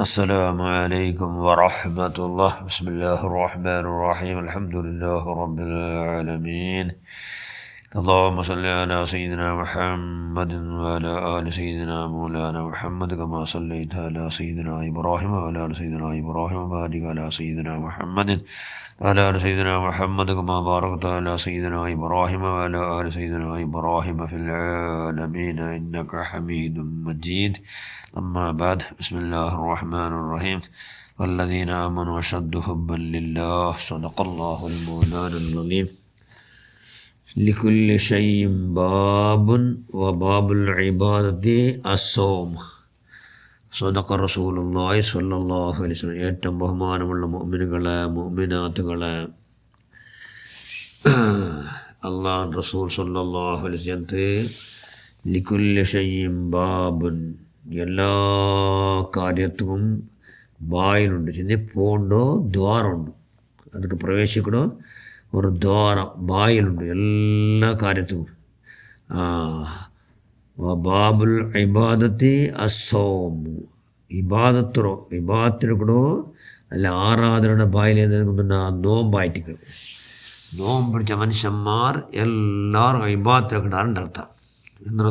السلام عليكم ورحمة الله. بسم الله الرحمن الرحيم. الحمد لله رب العالمين. اللهم صل على سيدنا محمد وعلى آل سيدنا مولانا محمد كما صليت على سيدنا إبراهيم وعلى آل سيدنا إبراهيم وبارك على سيدنا محمد وعلى آل سيدنا محمد كما باركت على سيدنا إبراهيم وعلى آل سيدنا إبراهيم في العالمين إنك حميد مجيد. أما بعد. بسم الله الرحمن الرحيم. والذين آمنوا أشد حبا لله. صدق الله المولانا العظيم. لكل شيء باب وباب العبادة الصوم. صدق رسول الله صلى الله عليه وسلم. ഏറ്റവും ബഹുമാനമുള്ള മുഅ്മിനുകളെ മുഅ്മിനാത്തുകളെ, അല്ലാഹു റസൂൽ സല്ലല്ലാഹു അലൈഹി വസല്ലം ലികുല്ലി ഷൈഇൻ ബാബുൻ, എല്ലാ കാര്യത്തിനും ബായിലുണ്ട്, ചെന്ന് പോണ്ടോ ദ്വാരമുണ്ട്, ಅದಕ್ಕೆ ಪ್ರವೇಶಿಕಡೋ ഒരു ദ്വാര ബായിലുണ്ട് എല്ലാ കാര്യത്തിനും. ബാബുൽ ഇബാദത്തി അസ്സൗമു, ഇബാദത്തിനു കൂടോ അല്ല ആരാധനയുടെ ബായിൽ നോമ്പായിട്ട് നോമ്പ് പിടിച്ച മനുഷ്യന്മാർ എല്ലാവരും ഇബാദത്തിനൊക്കെടാറുണ്ട് അർത്ഥം. എന്തൊരു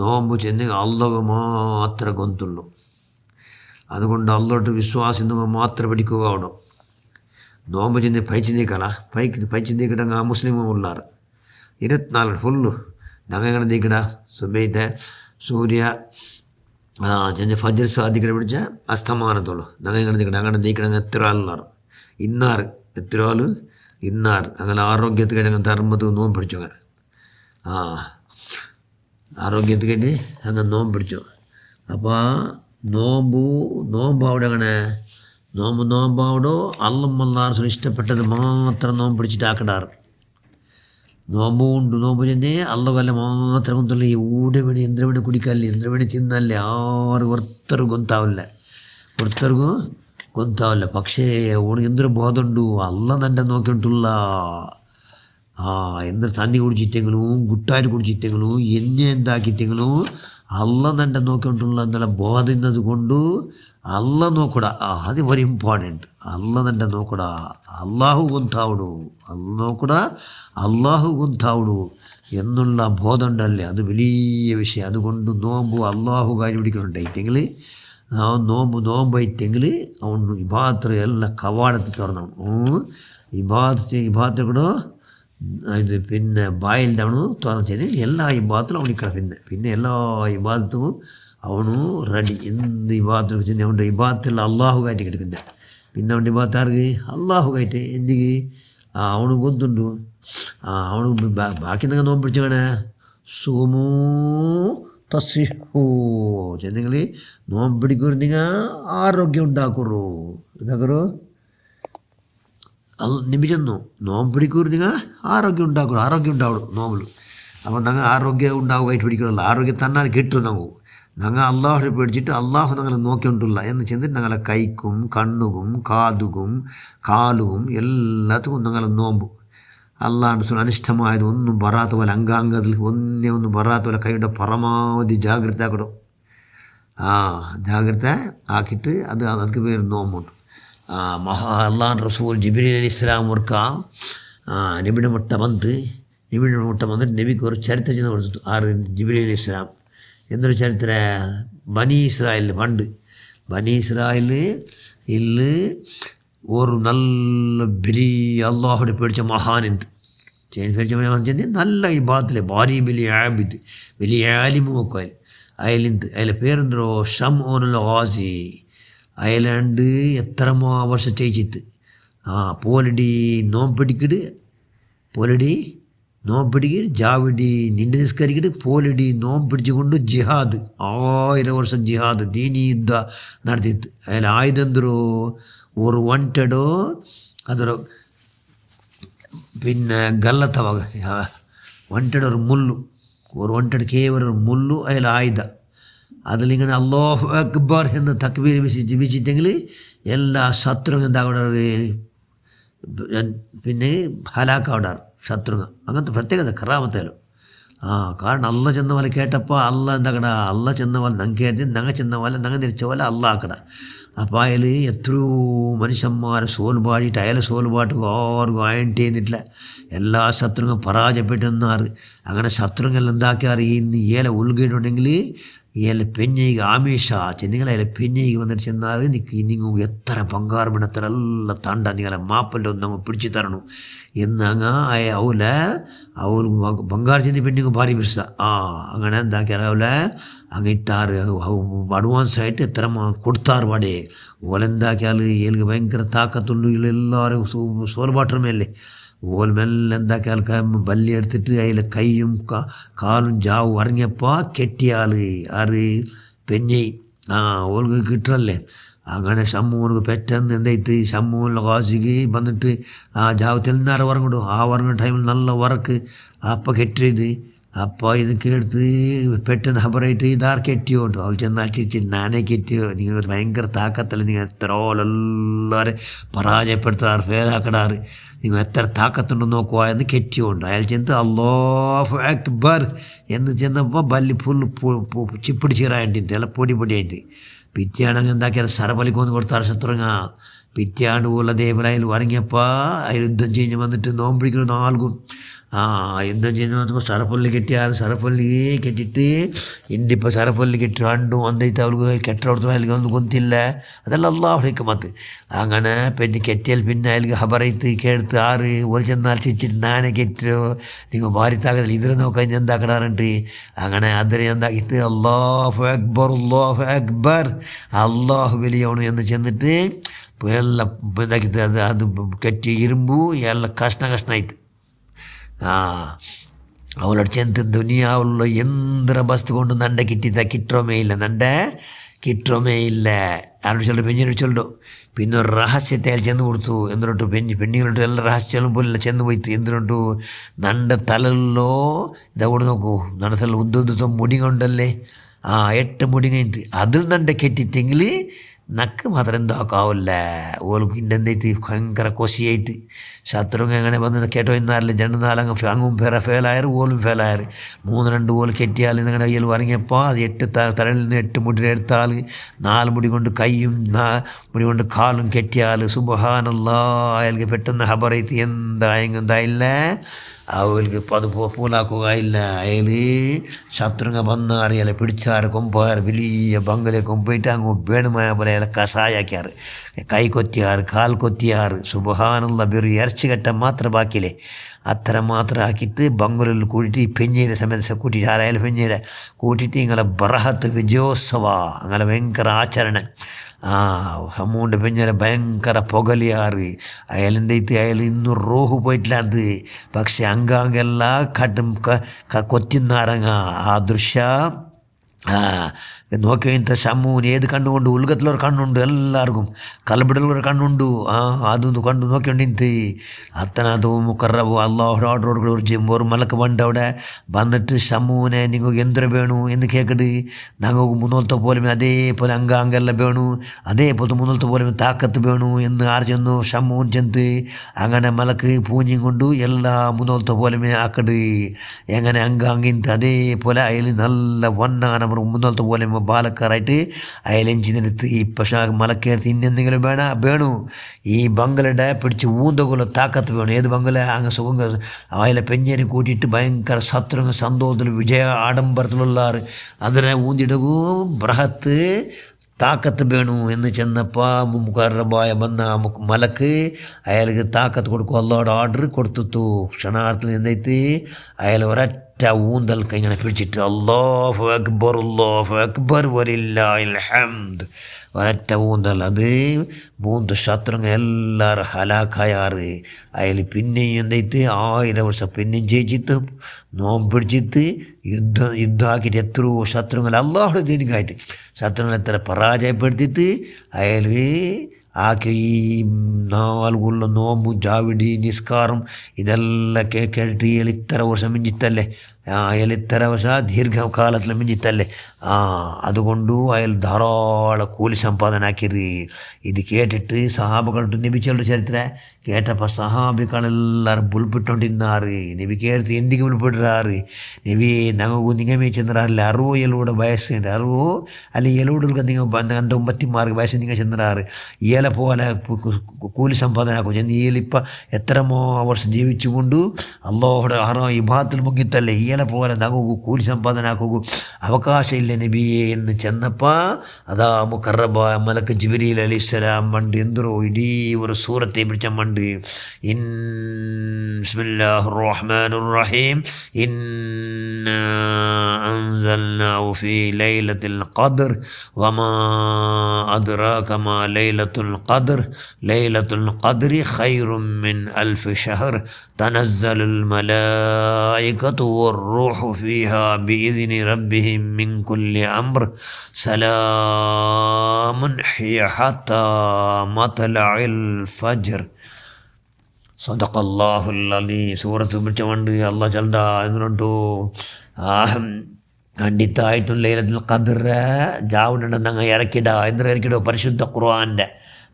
നോമ്പ് ചെന്ന് അള്ളാഹു മാത്രമേ ഗൊന്തുള്ളൂ. അതുകൊണ്ട് അള്ളാഹോട്ട് വിശ്വാസം മാത്രം പിടിക്കുക അവിടെ നോമ്പ് ചെന്ന് പൈച്ച് നീക്കിട്ടങ്ങ് ആ മുസ്ലിമും ഉള്ളാറ് 24 ഫുള്ളു ഞങ്ങൾ നീക്കിട സുബൈത്തെ സൂര്യ ചെന്ന് ഫജർ സാധിക്കണ പിടിച്ച അസ്തമാനത്തോളൂ ഞങ്ങൾ നീക്കിട അങ്ങനെ നീക്കിടങ്ങ് എത്ര ആളുള്ളാറ് എത്ര ആൾ അങ്ങനെ ആരോഗ്യത്തിൽ ഞങ്ങൾ തരുമ്പത് നോമ്പ് പിടിച്ചോങ്ങ ആരോഗ്യത്തിൽ കഴിഞ്ഞ് അങ്ങനെ നോമ്പ് പിടിച്ചു. അപ്പോൾ നോമ്പ് അവിടെ അങ്ങനെ നോമ്പാവടോ അള്ളാഹു ഇഷ്ടപ്പെട്ടത് മാത്രം നോമ്പ് പിടിച്ചിട്ട് ആക്കടാറ്. നോമ്പ് ചെന്നേ അള്ളവല്ല മാത്രം കൊന്തല്ല. ഈ ഊടവേണി എന്തിനവേണി കുടിക്കാല്ലേ, എന്തിനവേണി തിന്നല്ലേ, ആറ് ഒരുത്തർക്കും ഗൊന്താവില്ല. പക്ഷേ ഓണിಗೆ എന്തൊരു ബോധമുണ്ടു, അള്ള തന്നെ നോക്കിയിട്ടുള്ള എന്തൊരു തന്നി കുടിച്ചിട്ടെങ്കിലും ഗുട്ടായിട്ട് കുടിച്ചിട്ടെങ്കിലും എന്നെ എന്താക്കിട്ടെങ്കിലും അള്ള തന്നെ നോക്കിയിട്ടുള്ള എന്നുള്ള ബോധം ഇന്നത് കൊണ്ട് അള്ള നോക്കടാ. അത് വെരി ഇമ്പോർട്ടൻറ്റ്. അള്ള തന്നെ നോക്കടാ, അള്ളാഹു ഗൊന്താവിടൂ എന്നുള്ള ബോധം ഉണ്ടല്ലേ, അത് വലിയ വിഷയം. അതുകൊണ്ട് നോമ്പ് അള്ളാഹു കാര്യം പിടിക്കണുണ്ടായിട്ടെങ്കിൽ നോമ്പായിട്ടെങ്കിൽ അവൻ ഇബാദത്ത് എല്ലാം കവാടത്തിൽ തുറന്നു ഇബാദത്ത് കൂടെ ഇത് പിന്നെ ബായിൻ്റെ അവನು തുറന്നു ചെയ്ത് എല്ലാ ഇബാദത്തിലും അവനിക്കട പിന്നെ എല്ലാ ഇബാദത്തും അവನು റെഡി. എന്ത് ഇബാദത്ത് ചെന്ന് അവൻ്റെ ഇബാദത്തിൽ അള്ളാഹു കാറ്റി കിട്ടും. പിന്നെ അവൻ്റെ ഇബാദത്ത് ആർക്ക് അള്ളാഹു കാറ്റ് എന്തിക്ക് അവന് ഗൊന്തുണ്ടു. അവന് ബാക്കി എന്തെങ്കിലും നോമ്പ് പിടിച്ചങ്ങനെ സൂമൂ തസിഹൂ ചെന്നെങ്കിൽ നോമ്പ് പിടിക്കുന്നെങ്കിൽ ആരോഗ്യം ഉണ്ടാക്കുറു. എന്താക്കുറു നിമിഷന്നു നോമ്പ് പിടിക്കുന്നെങ്കിൽ ആരോഗ്യം ഉണ്ടാവുള്ളൂ നോമ്പിൽ. അപ്പം ഞങ്ങൾ ആരോഗ്യം ഉണ്ടാവുകയായിട്ട് പിടിക്കണമല്ലോ, ആരോഗ്യം തന്നെ കിട്ടും. ഞങ്ങൾ അള്ളാഹുനെ പേടിച്ചിട്ട് അള്ളാഹു ഞങ്ങളെ നോക്കിക്കൊണ്ടുള്ള എന്ന് ചെന്നിട്ട് ഞങ്ങളെ കൈക്കും കണ്ണുകും കാതുകും കാലുകും എല്ലാത്തും ഞങ്ങളെ നോമ്പ് അള്ളാഹുവിന് അനിഷ്ടമായത് ഒന്നും ബറാത്ത പോലെ അംഗാംഗത്തിൽ ഒന്നും ബറാത്ത പോലെ കൈയുടെ പരമാവധി ജാഗ്രത ആക്കടും. ജാഗ്രത ആക്കിയിട്ട് ಅದಕ್ಕೆ പേര് നോമ്പുണ്ട്. അള്ളാഹു റസൂൽ ജിബ്രീൽ അലൈഹിസ്സലാം ഓർക്ക നബിയുടെ മുട്ട വന്നിട്ട് നബിക്ക് ഒരു ചരിത്രം ചെന്ന് കൊടുത്തു. ജിബ്രീൽ അലൈഹിസ്സലാം എന്നൊരു ചരിത്ര ബനി ഇസ്രായേലിൽ പണ്ട് ബനി ഇസ്രായേലിൽ ഒരു നല്ല വലിയ അള്ളാഹുടെ പേടിച്ച മഹാനെന്ത് ചെന്ന് നല്ല ഇബാദത്തിലെ ഭാരി വലിയ ആബിദ് വലിയ ആലിമൊക്കെ അതിലെ പേരെന്തോ ഷംഊനുൽ ഗാസി. അയലാണ്ട് എത്രമോ വർഷം ചെയ്യിച്ചിട്ട് പോലടി നോമ്പ് ജാവിടി നിന്റെ നിസ്കരിക്കിട്ട് പോലടി നോമ്പ് പിടിച്ചുകൊണ്ട് ജിഹാദ് 1000 വർഷം ജിഹാദ് ദീനി യുദ്ധ നടത്തിയിട്ട് അതിൽ ആയുധം എന്തോ ഒരു വണ്ടോ ಅದರ പിന്നെ ಗಲ್ಲತ್ತ വണ്ടഡ് ഒരു വണ്ടഡ് കേവല ഒരു മുള്ളു അതിൽ ആയുധ അതിലിങ്ങനെ അല്ലാഹു അക്ബർ എന്ന് തക്ബീർ വീശിച്ചെങ്കിൽ എല്ലാ ശത്രുവും എന്താവിടെ പിന്നെ ഹലാക്കാവിടാറ് ശത്രുങ്ങ. അങ്ങനത്തെ പ്രത്യേകത കറാമത്തേലോ കാരണം അല്ല ചെന്ന പോലെ കേട്ടപ്പോൾ അല്ല എന്താക്കട അല്ല ചെന്ന പോലെ നങ്ങ കേട്ട് നങ്ങ ചെന്ന പോലെ നങ്ങ തിരിച്ച പോലെ അല്ല ആക്കട. അപ്പോൾ അതിൽ എത്രയോ മനുഷ്യന്മാരെ സോല് പാടിയിട്ട് അയാളെ സോല് പാട്ട് ആർക്കും അയൺ ചെയ്യുന്നിട്ടില്ല. എല്ലാ ശത്രുങ്ങളും പരാജയപ്പെട്ടെന്നാറ്. അങ്ങനെ ശത്രുങ്ങൾ എന്താക്കിയാറ് ഇന്ന് ഏല ഉൾഗീടുണ്ടെങ്കിൽ ഏല പെഞ്ഞയ്ക്ക് ആമേഷ ചെന്നിങ്ങളെ അയാളെ പെഞ്ഞയ്ക്ക് വന്നിട്ട് ചെന്നാൽ നിങ്ങൾ എത്ര പങ്കാറുമിന് എത്ര എല്ലാം താണ്ട നിങ്ങളെ മാപ്പൻ്റെ ഒന്ന് നമ്മൾ പിടിച്ചു തരണു എന്നങ്ങ അവലെ അവർ ಬಂಗಾರ ಚೆಂದಿ പെണ്ണിങ് ಭಾರಿ ಬಿರ್ಸ അങ്ങനെ എന്താക്കിയാൽ അവലെ അങ്ങ് ഇട്ടാറ് അഡ്വാൻസ് ആയിട്ട് എത്ര കൊടുത്താറ് പാടെ ഓലെന്താക്കിയാൽ ഏൽക്ക് ഭയങ്കര താക്കത്തുള്ളൂ എല്ലാവരും സോൽപാട്ടർ മേലെ ഓൽ മെല്ലെ എന്താക്കിയാൽ ബല്ലി എടുത്തിട്ട് അതിൽ കൈയും കാലും ജാവും ഇറങ്ങിയപ്പോൾ കെട്ടിയാൾ ആറ് പെഞ്ഞൈ ഓൾക്ക് കിട്ടണല്ലേ. അങ്ങനെ ഷമ്മൂനക്ക് പെട്ടെന്ന് എന്തായിട്ട് ഷമ്മൂനിലെ കാശിക്ക് വന്നിട്ട് ജാവ് തെളിനാറ് ഉറങ്ങിടും. ഉറങ്ങുന്ന ടൈമിൽ നല്ല ഉറക്ക് അപ്പം കെട്ടിയത്. അപ്പോൾ ഇത് കേട്ട് പെട്ടെന്ന് ഹബറായിട്ട് ഇതാർ കെട്ടിയോണ്ടു അവൾ ചെന്നാൽ ചിരിച്ച് നാനേ കെട്ടിയോ നിങ്ങൾ ഭയങ്കര താക്കത്തല്ല നിങ്ങൾ എത്ര എല്ലാവരും പരാജയപ്പെടുത്താറ് ഫേലാക്കടാറ് നിങ്ങൾ എത്ര താക്കത്തുണ്ടെന്ന് നോക്കുക എന്ന് കെട്ടിയോണ്ട് അയാൾ ചെന്ന് അല്ലാഹു അക്ബർ എന്ന് ചെന്നപ്പോൾ ബല്ലി ഫുൾ ചിപ്പിടിച്ചീറായിട്ട് ഇല പൊടി പൊടിയായിട്ട് പിറ്റേയാണെങ്കിൽ എന്താക്കിയാൽ സരപലിക്കൊന്ന് കൊടുത്താറ് ശത്രുങ്ങ. പിറ്റേയാണ്ട് പോലെ അതേപോലെ അതിൽ ഉറങ്ങിയപ്പോൾ അതിൽ യുദ്ധം കഴിഞ്ഞ് വന്നിട്ട് നോമ്പിടിക്കുന്ന നാൽക്കും യുദ്ധം ചെയ്യുന്ന വന്നപ്പോൾ സരഫൊല്ലി കെട്ടിയാൽ സരഫൊല്ലി കെട്ടിയിട്ട് ഇണ്ടിപ്പോൾ സരഫൊല്ലി കെട്ടി രണ്ടും വന്നിട്ട് അവർക്ക് കെട്ടിടത്തോളം അതിലേക്ക് ഒന്നും കൊന്നില്ല. അതെല്ലാം അല്ലാഹു ഹിക്മത്ത്. അങ്ങനെ പിന്നെ കെട്ടിയാൽ പിന്നെ അതിലേക്ക് ഹബറൈത്ത് കേടുത്ത് ആറ് ഒരു ചെന്നാൽ ചിരിച്ചിട്ട് നാണെ കെറ്റോ നിങ്ങൾ ഭാരി താക്കത്തില്ല ഇതിനെ നോക്കാൻ എന്താക്കടാറുണ്ട്. അങ്ങനെ അതിനെ എന്താക്കിയിട്ട് അല്ലാഹു അക്ബർ അല്ലാഹു അക്ബർ അല്ലാഹു വലിയവണ് എന്ന് ചെന്നിട്ട് എല്ലാം ഇതാക്കിയിട്ട് അത് കെട്ടി ഇരുമ്പു എല്ലാം കഷ്ണമായിട്ട് ಅವಳೊಟ್ಟು ಚೆಂತ ದುನಿಯಾವುള്ള ಎಂದರ ಬಸ್ತು ಕೊಂಡು ನಂಡೆ കിട്ടുമേ ഇല്ല നണ്ടെ കിട്ടുമേ ഇല്ല ആരോട് ചൊല്ലു പെഞ്ഞിനോട് ചൊല്ലു. പിന്നെ ഒരു രഹസ്യത്തെ അയാൾ ചെന്ന് കൊടുത്തു. എന്തിനോട്ട് പെണ്ണികളോട്ട് എല്ലാ രഹസ്യം പോലില്ല ചെന്ന് പോയിത്ത്. എന്തിനോട്ടു നണ്ട തലല്ലോ ഇതവിടെ നോക്കൂ നണ്ട തല ഉദ്ദുദ്ദ മുടി കൊണ്ടല്ലേ 8 മുടി കഴിഞ്ഞിട്ട് അതിൽ നണ്ട കെട്ടിത്തെങ്കിൽ നക്ക് മാത്രം എന്താക്കാവില്ല. ഓൾക്ക് ഇണ്ടെന്തൈത്ത് ഭയങ്കര കൊശിയായിട്ട് ശത്രുങ്ങ എങ്ങനെ വന്ന് കേട്ടോ ഇന്നാറില്ല 2-4 അങ്ങും ഫേലായർ ഓലും ഫേലായർ 3-2 ഓല് കെട്ടിയാൽ നിങ്ങളുടെ കയ്യിൽ ഇറങ്ങിയപ്പോൾ അത് 8 തലയിൽ നിന്ന് 8 മുടിയെടുത്താൽ 4 മുടി കൊണ്ട് കൈയും മുടി കൊണ്ട് കാലും കെട്ടിയാൽ സുബ്ഹാനല്ലാഹ് അയാൾക്ക് പെട്ടെന്ന് ഹബറൈത്ത് എന്തായില്ല അവർക്ക് അത് പൂലാക്കുക ഇല്ല. അയാൾ ശത്രുങ്ങ വന്നാറ് അയാളെ പിടിച്ചാറ് കൊമ്പാറ് വലിയ ബംഗലെ കൊമ്പോയിട്ട് അങ്ങ് വേണമായ പോലെ അയാളെ കസായാക്കിയാറ് കൈ കൊത്തിയാറ് കാൽ കൊത്തിയാറ് സുബ്ഹാനല്ലാഹ് വെറും ഇറച്ചി കെട്ടാൻ മാത്രം ബാക്കിയില്ലേ അത്ര മാത്രം ആക്കിയിട്ട് ബംഗലിൽ കൂട്ടിയിട്ട് ഈ പെഞ്ഞേരെ സമയത്ത് കൂട്ടിയിട്ട് ആരായാലും പെഞ്ഞേരെ കൂട്ടിയിട്ട് ഇങ്ങനെ ബറഹത്ത് വിജയോത്സവ അങ്ങനെ ഭയങ്കര ആചരണം അമ്മൂൻ്റെ പെഞ്ഞേരെ ഭയങ്കര പൊകലിയാറ് അയാളെന്തൈത്ത് അയാൾ ഇന്നും റോഹു പോയിട്ടില്ല അത് പക്ഷെ അങ്കാങ്കെല്ല കട്ടും കൊത്തിന്നാരങ്ങ ആ ദൃശ്യ നോക്കിയಂಥ ಶಮ್ಮೂನ್ ಏದು ಕಣ್ಣುಕೊಂಡು ಉಲ್ಗತ್ಲವ್ರ ಕಣ್ಣುಂಡು ಎಲ್ಲರಿಗೂ ಕಲ್ಬಿಡಲ್ವರ ಕಣ್ಣುಂಡು ಅದೊಂದು കണ്ടു നോക്കിയോണ്ട് നിന്ത് അത്തനത് മുക്കറബ് അള്ളാഹുടെ ഒരു മലക്ക് വണ്ട് അവിടെ വന്നിട്ട് ഷമ്മൂനെ നിങ്ങൾക്ക് എന്തൊരു വേണു എന്ന് കേൾക്കട് ഞങ്ങൾക്ക് മുന്നോലത്തെ പോലെ അതേപോലെ അങ്കെല്ലാം വേണു അതേപോലത്തെ മുന്നോലത്തെ പോലെ താക്കത്ത് വേണു എന്ന് ആര് ചെന്നു ഷമ്മൂൻ ചെന്ന് അങ്ങനെ മലക്ക് പൂഞ്ഞിയും കൊണ്ടു എല്ലാ മുന്നോലത്തെ പോലെ ആക്കട് എങ്ങനെ അങ്കിന്ത് അതേപോലെ അതിൽ നല്ല വണ്ണാണ് അവർ മുന്നോലത്തെ പോലെ ബാലക്കാരായിട്ട് അയലെഞ്ചിനെടുത്ത് ഈ പക്ഷേ മലക്കെടുത്ത് ഇന്നെന്തെങ്കിലും വേണു ഈ ബംഗളുടെ പിടിച്ച് ഊന്തകുല താക്കത്ത് വേണം ഏത് ബംഗല അങ്ങ് സുഖം അയലെ പെഞ്ഞേനെ കൂട്ടിയിട്ട് ഭയങ്കര ശത്രുങ്ങ സന്തോഷത്തിൽ വിജയ ആഡംബരത്തിലുള്ളാറ് അതിനെ ഊന്തിടകൂ ബൃഹത്ത് താക്കത്ത് വേണു എന്ന് ചെന്നപ്പോൾ മുഖറബായ വന്ന മലക്ക് അയാൾക്ക് താക്കത്ത് കൊടുക്കും അള്ളാഹുടെ ഓർഡർ കൊടുത്തു ക്ഷണാർത്ഥത്തിൽ എന്തായിട്ട് അയാൾ ഒരൊറ്റ ഊന്തൽ ഇങ്ങനെ പിടിച്ചിട്ട് അല്ലാഹു അക്ബർ വലില്ലാഹിൽ ഹംദ് ഒരൊറ്റ ഊന്തൽ അത് 3 ശത്രുങ്ങ എല്ലാവരും ഹലാക്കായാറ് അയാൾ പിന്നെയും എന്തായിട്ട് 1000 വർഷം പിന്നെയും ജയിച്ചിട്ട് നോമ്പിടിച്ചിട്ട് യുദ്ധമാക്കിയിട്ട് എത്രയോ ശത്രുങ്ങൾ അള്ളാഹുടെ ദീനിക്കായിട്ട് ശത്രുങ്ങൾ എത്ര പരാജയപ്പെടുത്തിയിട്ട് അയാൾ ആക്കി ഈ 4 നോമ്പ് ജാവിടി നിസ്കാരം ഇതെല്ലാം കേട്ടിട്ട് ഇത്ര വർഷം മിഞ്ചിത്തല്ലേ അയാൾ ഇത്ര വർഷ ദീർഘകാലത്തിൽ മിഞ്ചിത്തല്ലേ അതുകൊണ്ടു അയാൾ ധാരാളം കൂലി സമ്പാദന ആക്കിയത്. ഇത് കേട്ടിട്ട് സഹാബകളുടെ നബിച്ചവരുടെ ചരിത്രം കേട്ടപ്പോൾ സഹാബികളെല്ലാവരും പുൽപ്പിട്ടോണ്ടിരുന്നാറ്. നബി കേട്ട് എന്തെങ്കിലും പുൽപ്പിട്ടാറ്. നബി ഞങ്ങൾക്ക് നിങ്ങമേ ചെന്നറാറില്ല 60 വയസ്സുണ്ട് 60 അല്ലെങ്കിൽ 7 നിങ്ങൾ എൻ്റെ 56 വയസ്സ് നിങ്ങൾ ചെന്നറാറ്. ഇയാളെ പോലെ കൂലി സമ്പാദന ആക്കും ചെന്ന് ഇയാളിപ്പോൾ എത്രമോ വർഷം ജീവിച്ചുകൊണ്ട് അള്ളാഹുടെ ഇബാദത്തിൽ മുങ്ങിത്തല്ലേ ഇയാളെ പോലെ ഞങ്ങൾക്ക് കൂലി സമ്പാദന ആക്കും അവകാശം ഇല്ല നബിയെ എന്ന് ചെന്നപ്പോൾ അതാ മുഖറബായ മലക്ക് ജിബ്രീൽ അലൈഹിസ്സലാം മണ്ട് എന്തോ ഇടീ ഒരു സൂറത്തെ പിടിച്ച മണ്ട് ബിസ്മില്ലാഹിർ റഹ്മാനിർ റഹീം ഇന്നാ അൻസൽനാഹു ഫീ ലൈലത്തിൽ ഖദ്ർ വമാ അദ്റാക മാ ലൈലത്തുൽ ഖദ്ർ ലൈലത്തുൽ ഖദ്രി ഖൈറും മിൻ അൽഫി ഷഹർ തനസ്സലുൽ മലായികതു വർ-റൂഹു ഫീഹാ ബിഇദ്നി റബ്ബിഹിം മിൻ കുല്ലി അംർ സലാമുൻ ഹിയ ഹത്താ മത്ലഇൽ ഫജ്ർ. സദഖല്ലാഹുൽ അലീം. സൂറത്ത് പിടിച്ചുകൊണ്ട് അള്ളാഹ് ചൽദ എന്നുണ്ടു ಖಂಡಿತಾയിട്ടും ലൈലത്തുൽ ഖദ്ർ ജാവുണ്ട് ഞങ്ങൾ ഇറക്കിടാ എന്തൊരു ഇറക്കിടോ പരിശുദ്ധ ഖുർആൻ്റെ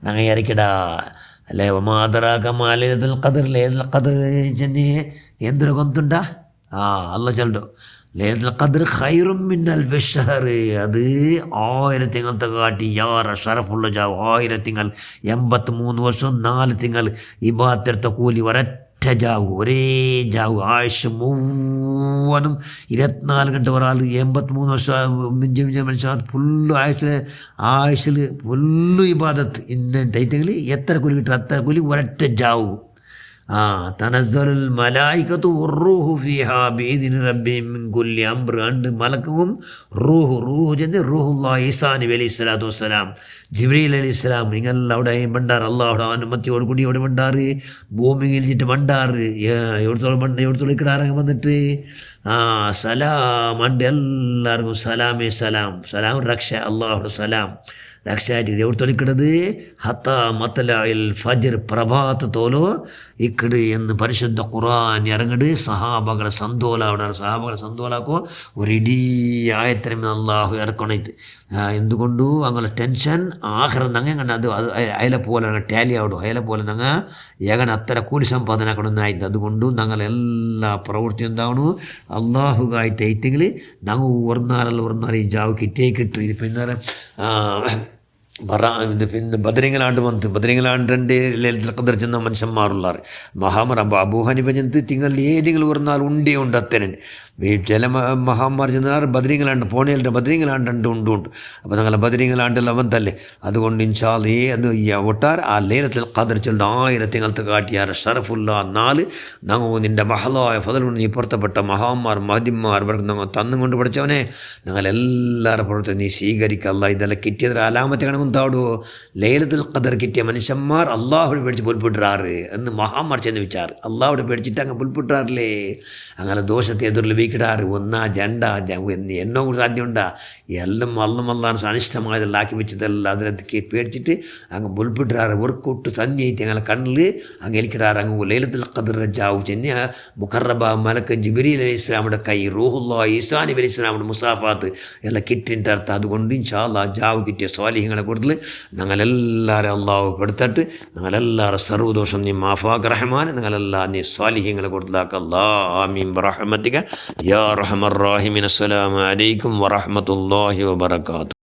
ഞങ്ങൾ ഇറക്കിടാ അല്ലേ. മാതറാക്കമാ ലൈലത്തുൽ ഖദ്ർ ലൈലത്തുൽ ഖദ്ർ ചെന്ന് എന്തൊരു കൊന്തുണ്ട അല്ല ചൊല്ലോ ലൈലത്തുൽ ഖദ്ർ ഖൈറും മിൻ അൽഫി ഷഹർ. അത് 1000 തിങ്കളത്തെ കാട്ടി യാറ ഷറഫുള്ള ജാവ് 1000 തിങ്കൾ 83 വർഷം 4 തിങ്കൾ ഇബാദത്തെടുത്ത കൂലി ഒരൊറ്റ ജാവ് ഒരേ ജാവ് ആയുഷ് മുഴുവനും 24 ഗಂಟೆ ഒരാൾ 83 വർഷം മിഞ്ച മനുഷ്യ ഫുള്ള് ആയുഷിൽ ഫുള്ള് ഇബാദത്ത് ഇന്നെങ്കിൽ എത്ര കൂലി കിട്ടും അത്ര കൂലി ഒരൊറ്റ ജാവ്. തനസ്സലുൽ മലായികതു വർ-റൂഹു ഫീഹാ ബിഇദ്നി റബ്ബിഹിം മിൻ കുല്ലി അംർ. രണ്ട് മലക്കും റൂഹ് ചെന്ന് റൂഹുല്ലാഹി ഈസാ നബി അലൈഹിസ്സലാത്തു വസ്സലാം ജിബ്രീൽ അലൈഹിസ്സലാം നിങ്ങളെല്ലാം അവിടെ മണ്ടാറ് അള്ളാഹുടെ അനുമതിയോട് കൂടി അവിടെ മണ്ടാറ് ഭൂമിയിൽ വെച്ചിട്ട് മണ്ടാറ് എവിടത്തോളം ഇക്കിടാറങ്ങ് വന്നിട്ട് സലാം ഉണ്ട് എല്ലാവർക്കും സലാമേ സലാം രക്ഷ അള്ളാഹുടെ സലാം രക്ഷയായിട്ട് എവിടെ തൊലിക്കിടത് ഹത്ത മത്തലയിൽ ഫജ്ർ പ്രഭാതത്തോലോ ഇക്കട് എന്ന് പരിശുദ്ധ ഖുർആൻ ഇറങ്ങട് സഹാബകളെ സന്തോലാവിടാറ്. സഹാബകളെ സന്തോലാക്കോ ഒരു ഇടീ ആയത്തരം അള്ളാഹു ഇറക്കണത്. എന്തുകൊണ്ടു അങ്ങനെ ടെൻഷൻ ആഹ്റം നങ്ങ കണ്ട അത് അയലെ പോലെ ടാലി ആവിടും അയലെ പോലെ നങ്ങ ഏകന അത്ര കൂലി സമ്പാദന ആക്കണമെന്നായിട്ട്. അതുകൊണ്ട് ഞങ്ങളെല്ലാ പ്രവൃത്തി എന്താവണു അള്ളാഹുകായിട്ട് എയ്ത്തെങ്കിൽ ഞങ്ങൾ ഒരു നാൾ ഈ ജാവ് കിട്ടേ കിട്ടും. ഇത് പിന്നെ പിന്നെ ബദരിങ്ങലാണ്ട് വന്ന് ബദരിങ്ങലാണ്ട് 2 ലൈലത്തുൽ ഖദ്ർ ചെന്ന മനുഷ്യന്മാരുള്ളാറ് മഹാമർ അബൂ ഹനീഫ ചെന്ന് തിങ്കൾ ഏതെങ്കിലും ഒരു നാൾ ഉണ്ടേ ഉണ്ട് അത്തനെ ചില മഹാന്മാർ ചെന്നാറ് ബദരിങ്ങലാണ്ട് പോണേലിൻ്റെ ബദരിങ്ങലാണ്ട് ഉണ്ട് അപ്പോൾ ഞങ്ങൾ ബദരിങ്ങലാണ്ടെല്ലാം വന്നല്ലേ. അതുകൊണ്ട് ഇൻഷാ അല്ലാഹ് അത് ഒട്ടാറ് ആ ലൈലത്തുൽ ഖദ്ർ ചെല്ലുന്ന 1000 തിങ്കളത്തെ കാട്ടിയാറ് ഷറഫുള്ള 4 ഞങ്ങൾ നിൻ്റെ മഹലായ ഫദലുകൊണ്ട് നീ പുറത്തപ്പെട്ട മഹാന്മാർ മഹദിമാർ ഇവർക്ക് ഞങ്ങൾ തന്നുകൊണ്ട് പഠിച്ചവനെ ഞങ്ങളെല്ലാവരും പ്രവർത്തനം നീ സ്വീകരിക്കല്ല. ഇതെല്ലാം കിട്ടിയതൊരു അലാമത്തെ കണക്കും താടോ ലൈലത്തുൽ ഖദ്ർ കിട്ടിയ മനുഷ്യന്മാർ അള്ളാഹുടെ പേടിച്ച് പുൽപ്പിട്ടാറ് എന്ന് മഹാന്മാർ ചെന്ന് വെച്ചാറ്. അള്ളാഹുടെ പേടിച്ചിട്ട് അങ്ങ് പുൽപ്പിട്ടാറില്ലേ അങ്ങനെ ദോഷത്തെ എതിർ ലഭിക്കിടാറ്. ഒന്നാ ജണ്ട എന്നോ കൂടി സാധ്യമുണ്ടാ എല്ലാം അള്ളാണ് അനിഷ്ടമായതെല്ലാം ആക്കി വെച്ചതെല്ലാം അതിനകത്ത് പേടിച്ചിട്ട് അങ്ങ് പുൽപ്പിട്ടാറ്. ഒർക്കൊട്ട് സന്ധ്യയിട്ട് അങ്ങനെ കണ്ണിൽ അങ്ങ് എലിക്കിടാറ്. അങ്ങ് ലൈലത്തുൽ ഖദ്ർ ജാവ് ചെന്ന് മുഖറബ മലക്ക് ജിബ്രീൽ അലൈഹി ഇസ്ലാമിയുടെ കൈ റൂഹുല്ലാഹി ഈസാ നബി അലൈഹി ഇസ്ലാമിയുടെ മുസാഫാത്ത് എല്ലാം കിട്ടിൻ്റെ അർത്ഥം. അതുകൊണ്ട് ഇൻഷാ അല്ലാഹ് ജാവ് കിട്ടിയ സ്വാലിഹ്യങ്ങളെ കൂടുതൽ ഞങ്ങളെല്ലാവരും അള്ളാഹു പെടുത്തിട്ട് ഞങ്ങളെല്ലാവരും സർവ്വദോഷം നീ മാഫാഖ് റഹ്മാൻ ഞങ്ങളെല്ലാം നീ സ്വാലിഹ്യങ്ങളെ കൊടുത്താക്കല്ലാ ആമീൻ ബറഹ്മതിക യാ റഹ്മർ റഹീമീൻ. അസ്സലാമു അലൈക്കും വറഹ്മത്തുള്ളാഹി വബറകാതുഹു.